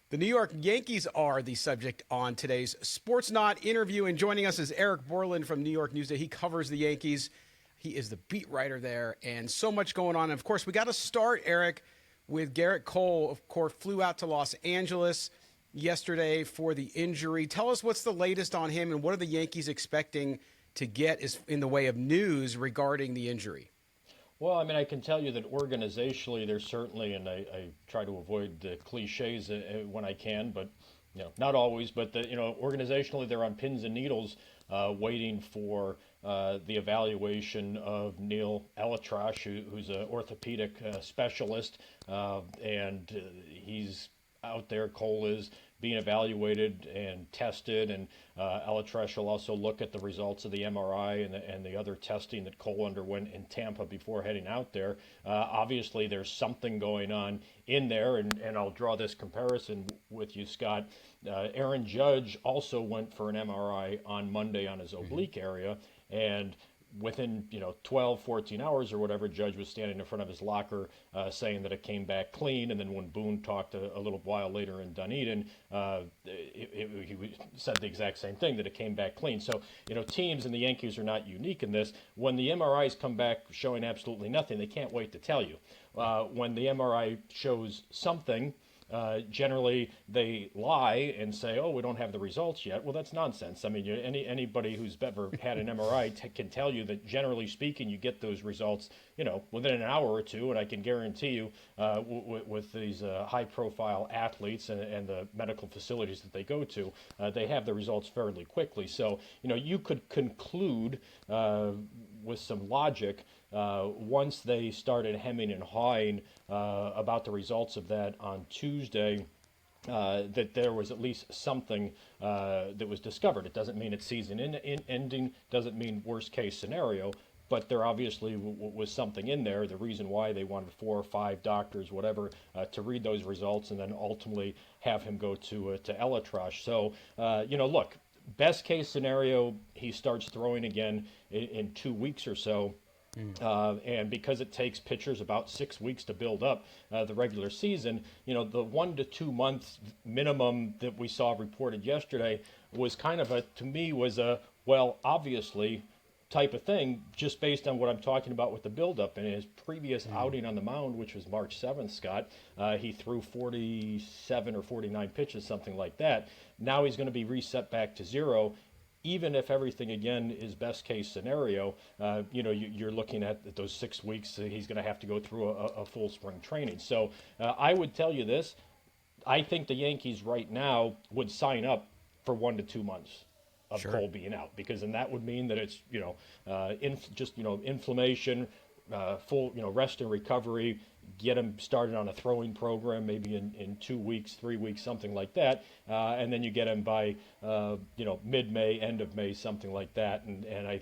The New York Yankees are the subject on today's Sportsnaut interview, and joining us is Erik Boland from New York Newsday. He covers the Yankees. He is the beat writer there, and so much going on. And of course, we got to start, Erik, with Gerrit Cole. Of course, flew out to Los Angeles yesterday for the injury. Tell us what's the latest on him, and what are the Yankees expecting to get in the way of news regarding the injury? Well, I mean, I can tell you that organizationally, there's certainly, and I try to avoid the cliches when I can, but not always. But organizationally, they're on pins and needles, waiting for the evaluation of Neil Elitrash, who's an orthopedic specialist, and he's out there. Cole is being evaluated and tested, and Elitrash will also look at the results of the MRI and the other testing that Cole underwent in Tampa before heading out there. Obviously, there's something going on in there, and I'll draw this comparison with you, Scott. Aaron Judge also went for an MRI on Monday on his oblique area, and within 12, 14 hours or whatever, Judge was standing in front of his locker saying that it came back clean. And then when Boone talked a little while later in Dunedin, he said the exact same thing, that it came back clean. So, teams and the Yankees are not unique in this. When the MRIs come back showing absolutely nothing, they can't wait to tell you. When the MRI shows something, generally they lie and say, "Oh, we don't have the results yet." Well, that's nonsense. I mean, anybody who's ever had an MRI can tell you that, generally speaking, you get those results, within an hour or two. And I can guarantee you, with these high-profile athletes and the medical facilities that they go to, they have the results fairly quickly. So, you could conclude with some logic, once they started hemming and hawing about the results of that on Tuesday, that there was at least something that was discovered. It doesn't mean it's season ending, doesn't mean worst case scenario, but there obviously was something in there. The reason why they wanted 4 or 5 doctors, whatever, to read those results and then ultimately have him go to Elitrash. So, look, best case scenario, he starts throwing again in 2 weeks or so. And because it takes pitchers about 6 weeks to build up the regular season, the 1 to 2 months minimum that we saw reported yesterday was kind of well, obviously type of thing, just based on what I'm talking about with the buildup. In his previous outing on the mound, which was March 7th, Scott, he threw 47 or 49 pitches, something like that. Now he's going to be reset back to 0. Even if everything, again, is best case scenario, you're looking at those 6 weeks. He's going to have to go through a full spring training. So I would tell you this. I think the Yankees right now would sign up for 1 to 2 months of Cole being out, because then that would mean that it's, inflammation, full, rest and recovery, get him started on a throwing program maybe in 2 weeks, 3 weeks, something like that. And then you get him by, mid-May, end of May, something like that. And I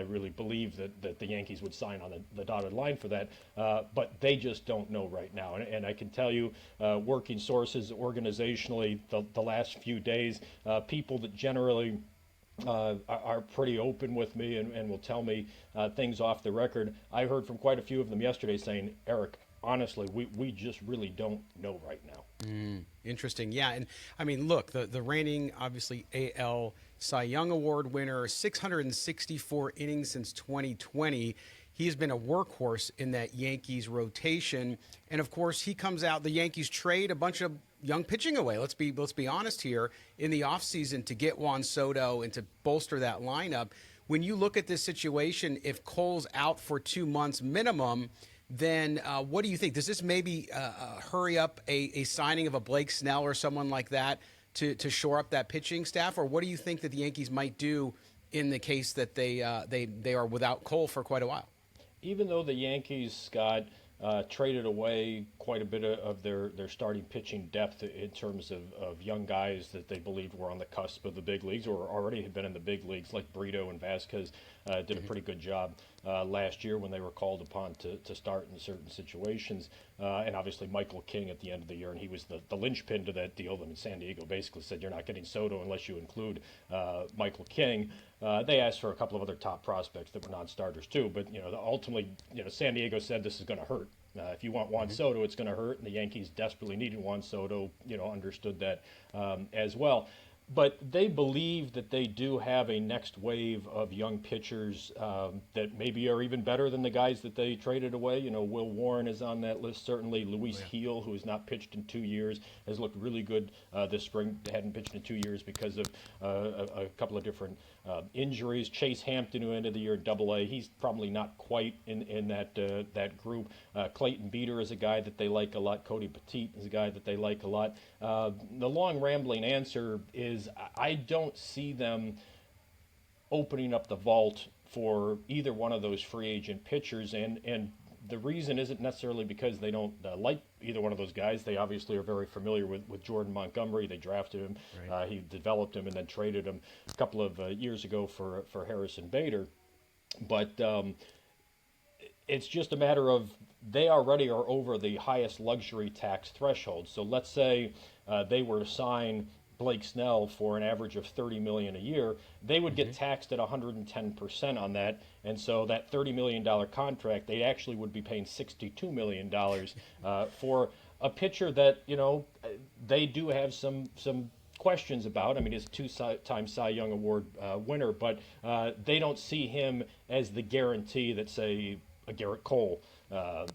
really believe that the Yankees would sign on the dotted line for that. But they just don't know right now. And I can tell you, working sources organizationally, the last few days, people that generally are pretty open with me and will tell me things off the record. I heard from quite a few of them yesterday saying, "Erik, honestly, we just really don't know right now." Interesting. Yeah. And I mean, look, the reigning, obviously, AL Cy Young Award winner, 664 innings since 2020. He's been a workhorse in that Yankees rotation. And of course, he comes out, the Yankees trade a bunch of young pitching away. Let's be honest here, in the offseason, to get Juan Soto and to bolster that lineup. When you look at this situation, if Cole's out for 2 months minimum, then what do you think? Does this maybe hurry up a signing of a Blake Snell or someone like that to shore up that pitching staff? Or what do you think that the Yankees might do in the case that they are without Cole for quite a while? Even though the Yankees, Scott, traded away quite a bit of their starting pitching depth in terms of young guys that they believed were on the cusp of the big leagues or already had been in the big leagues, like Brito and Vasquez did a pretty good job last year when they were called upon to start in certain situations. And obviously Michael King at the end of the year, and he was the linchpin to that deal. I mean, San Diego basically said, "You're not getting Soto unless you include Michael King." They asked for a couple of other top prospects that were non-starters too, but ultimately, San Diego said this is going to hurt. If you want Juan Soto, it's going to hurt, and the Yankees desperately needed Juan Soto. Understood that as well. But they believe that they do have a next wave of young pitchers that maybe are even better than the guys that they traded away. Will Warren is on that list, certainly. Luis Heel, who has not pitched in 2 years, has looked really good this spring. Hadn't pitched in 2 years because of a couple of different injuries. Chase Hampton, who ended the year at Double-A, he's probably not quite in that group. Clayton Beater is a guy that they like a lot. Cody Petit is a guy that they like a lot. The long rambling answer is I don't see them opening up the vault for either one of those free agent pitchers, and the reason isn't necessarily because they don't like either one of those guys. They obviously are very familiar with Jordan Montgomery. They drafted him, Right. he developed him, and then traded him a couple of years ago for Harrison Bader. But it's just a matter of they already are over the highest luxury tax threshold. So let's say they were to sign Blake Snell for an average of $30 million a year, they would get taxed at 110% on that, and so that $30 million contract, they actually would be paying $62 million for a pitcher that they do have some questions about. I mean, he's a two-time Cy Young Award winner, but they don't see him as the guarantee that, say, a Gerrit Cole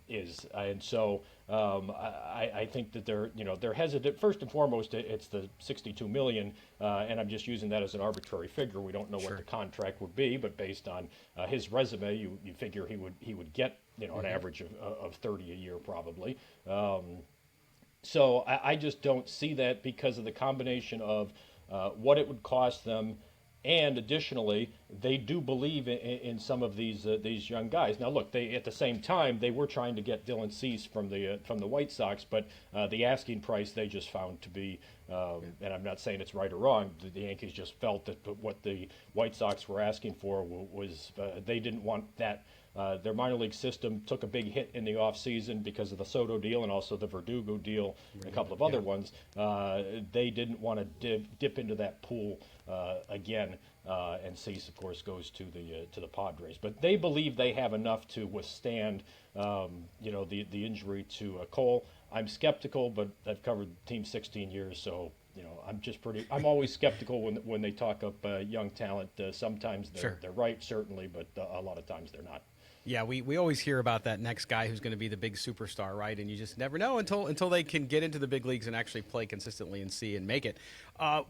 is, and so I think that they're hesitant. First and foremost, it's the $62 million, and I'm just using that as an arbitrary figure. We don't know what the contract would be, but based on his resume, you figure he would get an average of 30 a year probably. So I just don't see that because of the combination of what it would cost them. And additionally, they do believe in some of these young guys. Now, look, at the same time they were trying to get Dylan Cease from the White Sox, but the asking price they just found to be, and I'm not saying it's right or wrong. The Yankees just felt that what the White Sox were asking for was they didn't want that. Their minor league system took a big hit in the offseason because of the Soto deal and also the Verdugo deal and a couple of other ones. They didn't want to dip into that pool again, and Cease, of course, goes to the Padres. But they believe they have enough to withstand, the injury to Cole. I'm skeptical, but I've covered the team 16 years, so I'm always skeptical when they talk up young talent. Sometimes they're right, certainly, but a lot of times they're not. Yeah, we always hear about that next guy who's going to be the big superstar, right? And you just never know until they can get into the big leagues and actually play consistently and make it.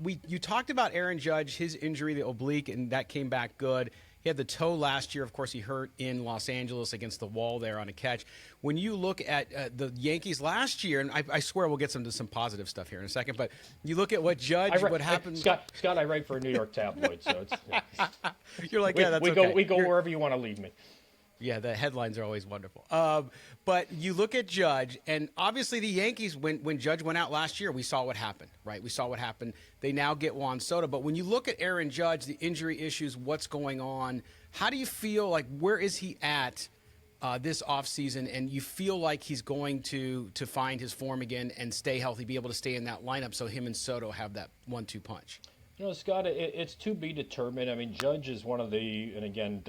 You talked about Aaron Judge, his injury, the oblique, and that came back good. He had the toe last year. Of course, he hurt in Los Angeles against the wall there on a catch. When you look at the Yankees last year, and I swear we'll get to some positive stuff here in a second, but you look at what Judge, what happened. Scott, I write for a New York tabloid, so it's. You're like, that's okay. We go wherever you want to lead me. Yeah, the headlines are always wonderful. But you look at Judge, and obviously the Yankees, when Judge went out last year, we saw what happened, right? We saw what happened. They now get Juan Soto. But when you look at Aaron Judge, the injury issues, what's going on, how do you feel like where is he at this offseason? And you feel like he's going to find his form again and stay healthy, be able to stay in that lineup so him and Soto have that 1-2 punch? Scott, it's to be determined. I mean, Judge is one of and again,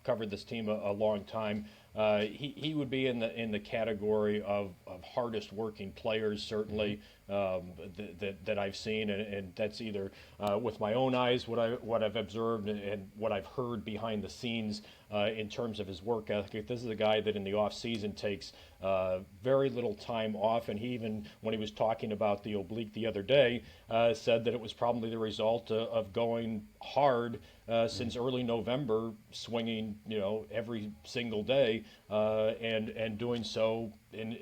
covered this team a long time. He would be in the category of hardest working players, certainly, that I've seen, and that's either with my own eyes, what I've observed, and what I've heard behind the scenes in terms of his work ethic. This is a guy that in the off season takes very little time off, and he even, when he was talking about the oblique the other day, said that it was probably the result of going hard since early November, swinging every single day, and doing so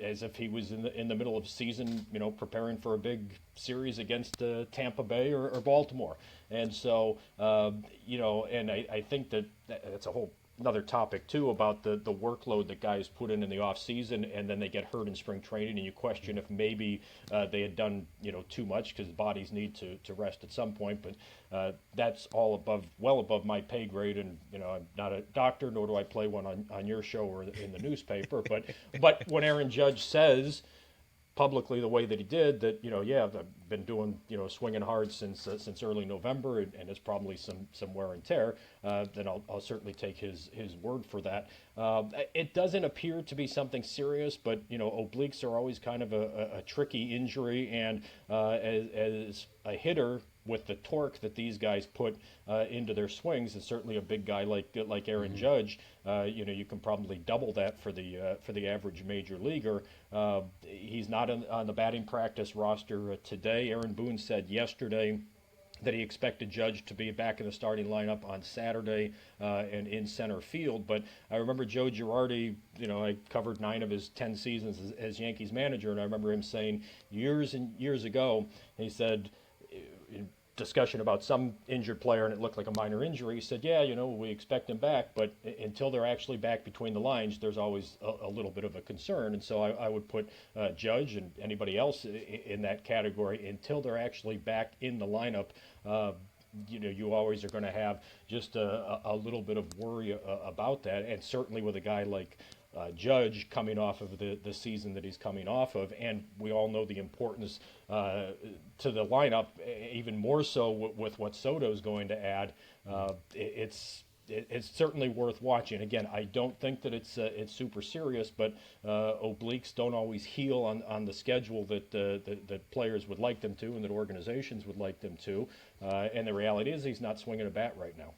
as if he was in the middle of the season, preparing for a big series against Tampa Bay or Baltimore. And so and I think that's a whole another topic too about the workload that guys put in the off season, and then they get hurt in spring training, and you question if maybe they had done too much because bodies need to rest at some point. But that's all well above my pay grade, and I'm not a doctor, nor do I play one on your show or in the newspaper. But when Aaron Judge says publicly the way that he did, that I've been doing swinging hard since early November, and it's probably some wear and tear. Then I'll certainly take his word for that. It doesn't appear to be something serious, but obliques are always kind of a tricky injury, and as a hitter with the torque that these guys put into their swings, and certainly a big guy like Aaron Judge, you can probably double that for the average major leaguer. He's not on the batting practice roster today. Aaron Boone said yesterday that he expected Judge to be back in the starting lineup on Saturday and in center field. But I remember Joe Girardi, I covered 9 of his 10 seasons as Yankees manager, and I remember him saying years and years ago, he said, discussion about some injured player, and it looked like a minor injury. He said, we expect him back, but until they're actually back between the lines, there's always a little bit of a concern. And so I would put Judge and anybody else in that category until they're actually back in the lineup. You always are going to have just a little bit of worry about that. And certainly with a guy like Judge coming off of the season that he's coming off of, and we all know the importance to the lineup, even more so with what Soto's going to add. It's certainly worth watching. Again, I don't think that it's super serious, but obliques don't always heal on the schedule that players would like them to, and that organizations would like them to. And the reality is, he's not swinging a bat right now.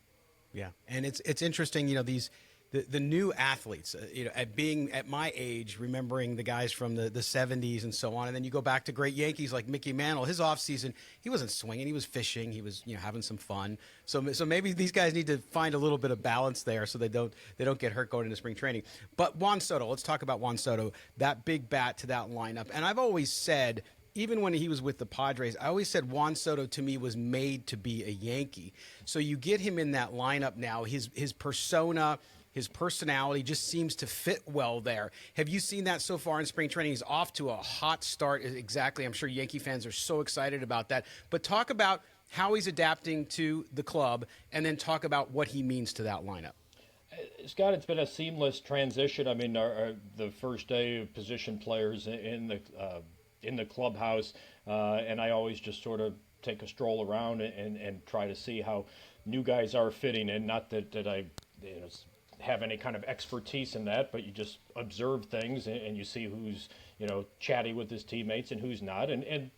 Yeah, and it's interesting. These. The new athletes, at being at my age, remembering the guys from the 70s and so on, and then you go back to great Yankees like Mickey Mantle. His offseason, he wasn't swinging, he was fishing, he was having some fun. So maybe these guys need to find a little bit of balance there so they don't get hurt going into spring training. But Juan Soto, let's talk about Juan Soto, that big bat to that lineup. And I've always said, even when he was with the Padres, I always said Juan Soto to me was made to be a Yankee. So you get him in that lineup now, his persona, his personality just seems to fit well there. Have you seen that so far in spring training? He's off to a hot start. Exactly. I'm sure Yankee fans are so excited about that. But talk about how he's adapting to the club, and then talk about what he means to that lineup. Scott, it's been a seamless transition. I mean, the first day of position players in the clubhouse, and I always just sort of take a stroll around and try to see how new guys are fitting in. Not that I have any kind of expertise in that, but you just observe things and you see who's chatty with his teammates and who's not. And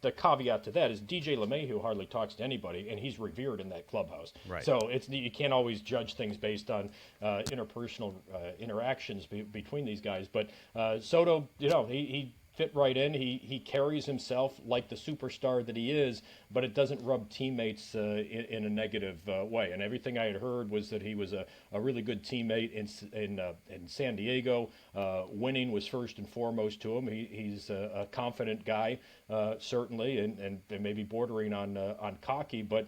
the caveat to that is DJ LeMahieu hardly talks to anybody, and he's revered in that clubhouse. Right. So you can't always judge things based on interpersonal interactions between these guys. But Soto, he fit right in. He carries himself like the superstar that he is, but it doesn't rub teammates in a negative way. And everything I had heard was that he was a really good teammate in San Diego. Winning was first and foremost to him. He's a confident guy, certainly, and maybe bordering on cocky, but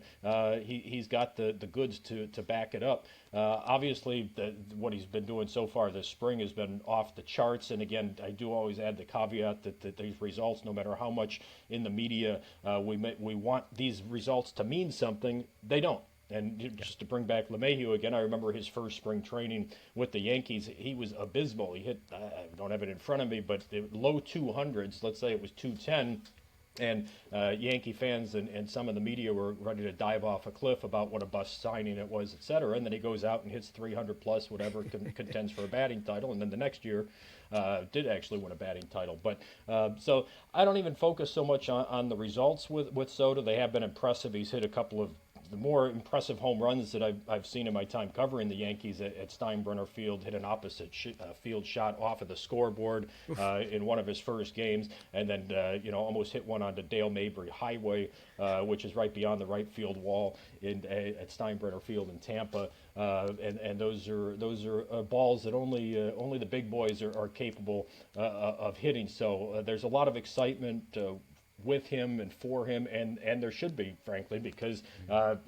he's got the goods to back it up. Obviously, what he's been doing so far this spring has been off the charts. And again, I do always add the caveat that these results, no matter how much in the media we want these results to mean something, they don't. And just to bring back LeMahieu again, I remember his first spring training with the Yankees. He was abysmal. He hit, I don't have it in front of me, but low 200s. Let's say it was 210. And Yankee fans and some of the media were ready to dive off a cliff about what a bust signing it was, et cetera. And then he goes out and hits 300 plus, whatever, contends for a batting title. And then the next year did actually win a batting title. But so I don't even focus so much on the results with Soto. They have been impressive. He's hit a couple of the more impressive home runs that I've seen in my time covering the Yankees at Steinbrenner Field. Hit an opposite field shot off of the scoreboard in one of his first games, and then almost hit one onto Dale Mabry Highway, which is right beyond the right field wall at Steinbrenner Field in Tampa. And those are balls that only the big boys are capable of hitting. So there's a lot of excitement with him and for him, and there should be, frankly, because I've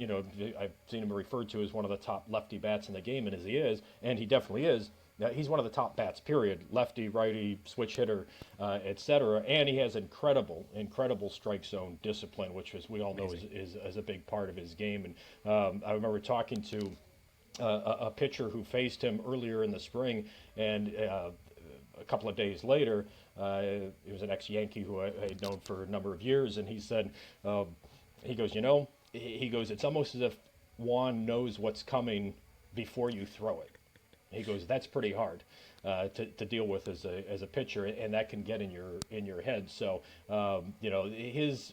seen him referred to as one of the top lefty bats in the game, and he definitely is. He's one of the top bats, period. Lefty, righty, switch hitter, et cetera. And he has incredible strike zone discipline, which, as we all know, is a big part of his game. And I remember talking to a pitcher who faced him earlier in the spring, and a couple of days later, it was an ex-Yankee who I had known for a number of years, and he said, he goes, he goes, it's almost as if Juan knows what's coming before you throw it. He goes, that's pretty hard to deal with as a pitcher, and that can get in your head. So he's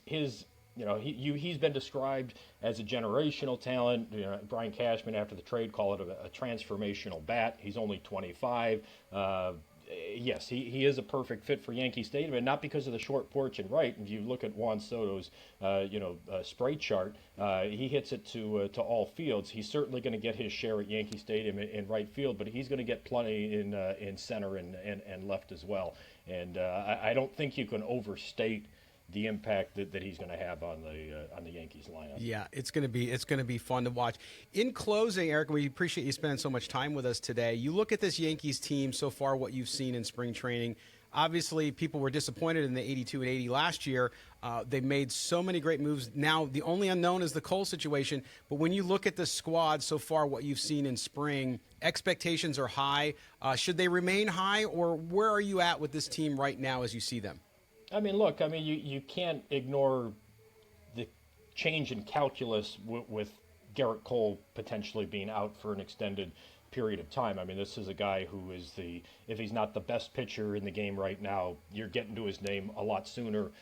been described as a generational talent. Brian Cashman, after the trade, called it a transformational bat. He's only 25. Yes, he is a perfect fit for Yankee Stadium, and not because of the short porch and right. If you look at Juan Soto's, spray chart, he hits it to all fields. He's certainly going to get his share at Yankee Stadium in right field, but he's going to get plenty in center and left as well. And I don't think you can overstate the impact that he's going to have on the Yankees lineup. Yeah, it's going to be fun to watch. In closing, Erik, we appreciate you spending so much time with us today. You look at this Yankees team so far, what you've seen in spring training. Obviously, people were disappointed in the 82 and 80 last year. They made so many great moves. Now, the only unknown is the Cole situation. But when you look at the squad so far, what you've seen in spring, expectations are high. Should they remain high, or where are you at with this team right now as you see them? I mean, look, you can't ignore the change in calculus with Gerrit Cole potentially being out for an extended period of time. I mean, this is a guy who is if he's not the best pitcher in the game right now, you're getting to his name a lot sooner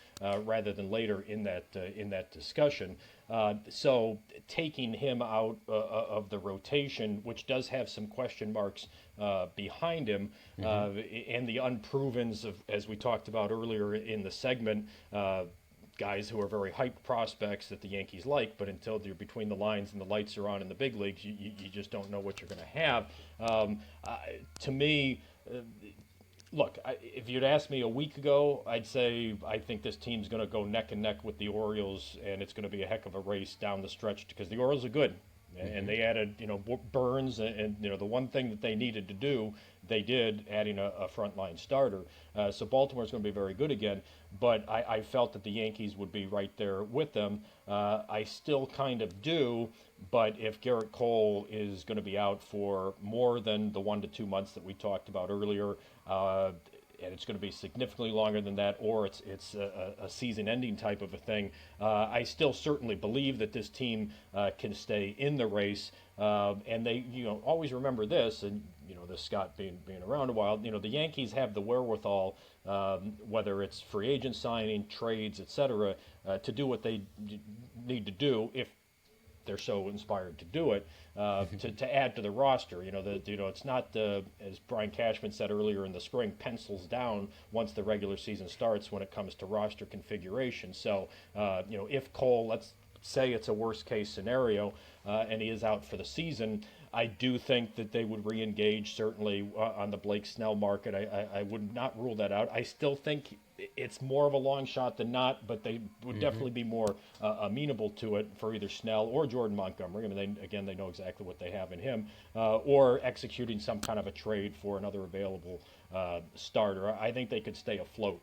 rather than later in that discussion. So taking him out of the rotation, which does have some question marks behind him, and the unprovens of, as we talked about earlier in the segment, guys who are very hyped prospects that the Yankees like, but until they're between the lines and the lights are on in the big leagues, you just don't know what you're going to have. To me, look, if you'd asked me a week ago, I'd say I think this team's going to go neck and neck with the Orioles, and it's going to be a heck of a race down the stretch because the Orioles are good. And they added, Burns, and the one thing that they needed to do, they did, adding a frontline starter. So Baltimore's going to be very good again. But I felt that the Yankees would be right there with them. I still kind of do. But if Gerrit Cole is going to be out for more than the 1 to 2 months that we talked about earlier, and it's going to be significantly longer than that, or it's a season-ending type of a thing, I still certainly believe that this team can stay in the race. And they, always remember this, and this Scott being around a while, the Yankees have the wherewithal, whether it's free agent signing, trades, etc., to do what they need to do if they're so inspired to do it, to add to the roster. It's not, as Brian Cashman said earlier in the spring, pencils down once the regular season starts when it comes to roster configuration. So, if Cole, let's say it's a worst case scenario, and he is out for the season, I do think that they would re-engage certainly on the Blake Snell market. I would not rule that out. I still think it's more of a long shot than not, but they would definitely be more amenable to it for either Snell or Jordan Montgomery. I mean, they know exactly what they have in him, or executing some kind of a trade for another available starter. I think they could stay afloat.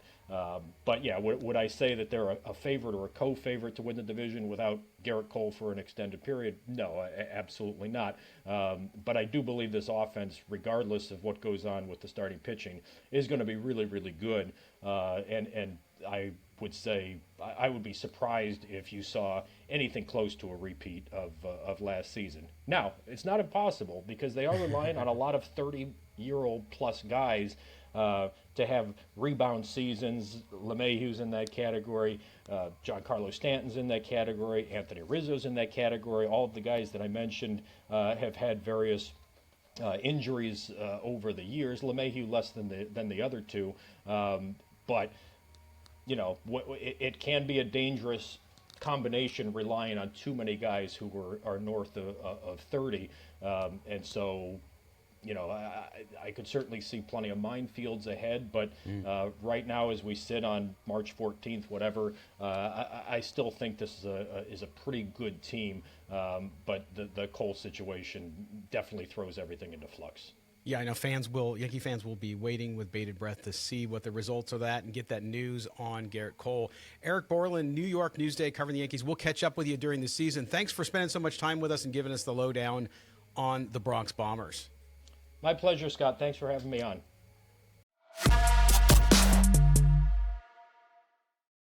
But yeah, would I say that they're a favorite or a co-favorite to win the division without Gerrit Cole for an extended period? No, absolutely not. But I do believe this offense, regardless of what goes on with the starting pitching, is going to be really, really good. And I would say I would be surprised if you saw anything close to a repeat of last season. Now, it's not impossible because they are relying on a lot of 30-year-old plus guys to have rebound seasons. LeMahieu's in that category. Giancarlo Stanton's in that category. Anthony Rizzo's in that category. All of the guys that I mentioned have had various injuries over the years. LeMahieu less than the other two. But it can be a dangerous combination relying on too many guys who are north of 30. And so, I could certainly see plenty of minefields ahead, but right now, as we sit on March 14th, whatever, I still think this is a pretty good team. But the Cole situation definitely throws everything into flux. Yeah, I know Yankee fans will be waiting with bated breath to see what the results of that and get that news on Gerrit Cole. Erik Boland, New York Newsday, covering the Yankees. We'll catch up with you during the season. Thanks for spending so much time with us and giving us the lowdown on the Bronx Bombers. My pleasure, Scott. Thanks for having me on. Bye.